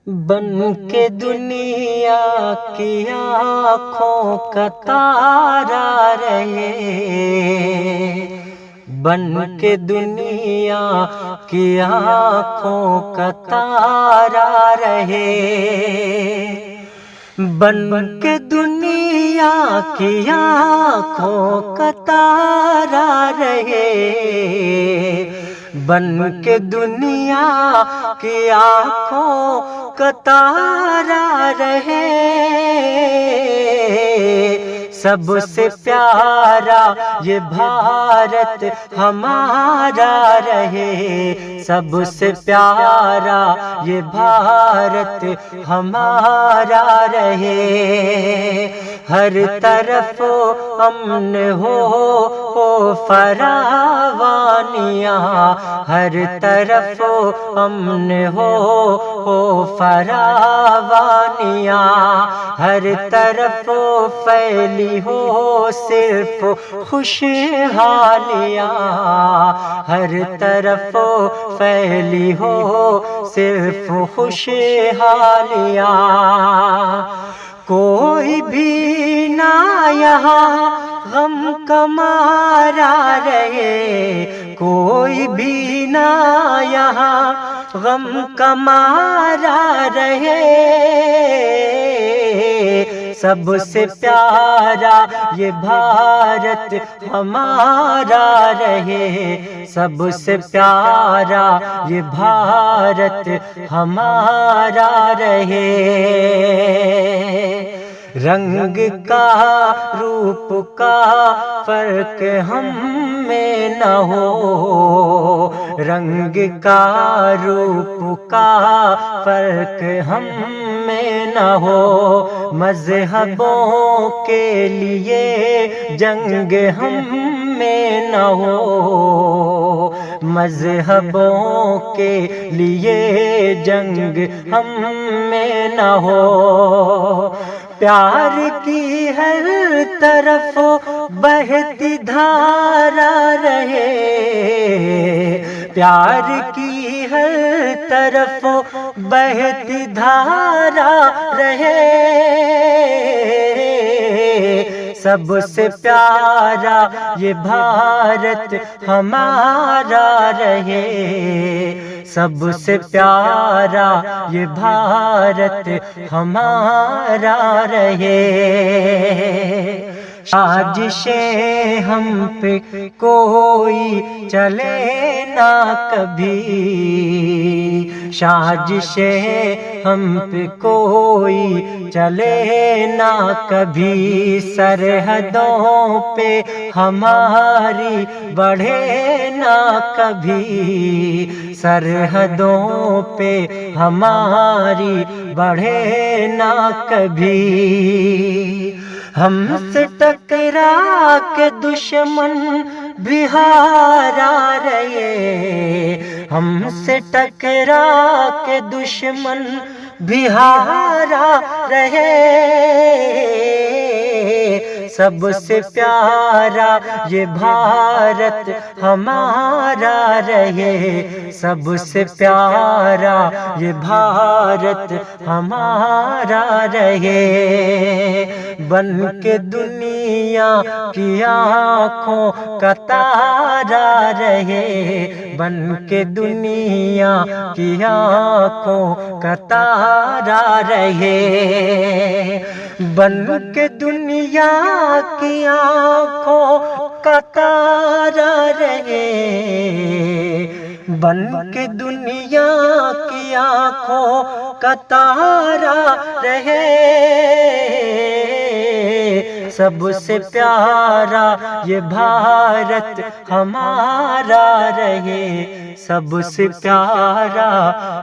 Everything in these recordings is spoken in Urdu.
بن کے دنیا کی آنکھوں کا تارا رہے، بن کے دنیا کی آنکھوں کا تارا رہے، بن کے دنیا کی آنکھوں کا تارا رہے، بن کے دنیا کی آنکھوں کا تارا رہے، سب سے پیارا یہ بھارت ہمارا رہے، سب سے پیارا یہ بھارت ہمارا رہے، ہر طرف امن ہو فراوانیاں، ہر طرف امن ہو فراوانیاں، ہر طرف پھیلی ہو صرف خوشحالیاں، ہر طرف پھیلی ہو صرف خوشحالیاں، کوئی بھی نہ یہاں غم کا مارا رہے، کوئی بھی نہ یہاں غم کا مارا رہے، سب سے پیارا یہ بھارت ہمارا رہے، سب سے پیارا یہ بھارت ہمارا رہے، رنگ کا روپ کا فرق ہم میں نہ ہو، رنگ کا روپ کا فرق ہم میں نہ ہو، مذہبوں کے لیے جنگ ہم میں نہ ہو، مذہبوں کے لیے جنگ ہم میں نہ ہو، پیار کی ہر طرف بہتی دھارا رہے، پیار کی ہر طرف بہتی دھارا رہے، سب سے پیارا یہ بھارت ہمارا رہے، سب سے پیارا یہ بھارت ہمارا رہے، سازشیں ہم پہ کوئی چلے نہ کبھی، سازشیں ہم پہ کوئی چلے نہ کبھی، سرحدوں پہ ہماری بڑھے نہ کبھی، سرحدوں پہ ہماری بڑھے نہ کبھی، ہم سے ٹکرا کے دشمن بھی ہارا رہے، ہم سے ٹکرا کے دشمن بھی ہارا رہے، سب سے پیارا یہ بھارت ہمارا رہے، سب سے پیارا یہ بھارت ہمارا رہے، بن کے دنیا کی آنکھوں کا تارا رہے، بن کے دنیا کی آنکھوں کا تارا رہے، بن کے دنیا کی آنکھوں کا تارا رہے، بن کے دنیا کی آنکھوں کا تارا رہے، سب سے پیارا یہ بھارت ہمارا رہے، سب سے پیارا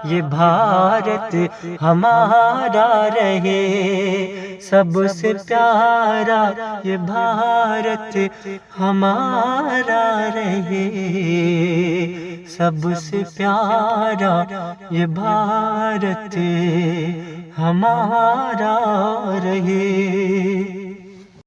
یہ بھارت ہمارا رہے، سب سے پیارا یہ بھارت ہمارا رہے، سب سے پیارا یہ بھارت ہمارا رہے۔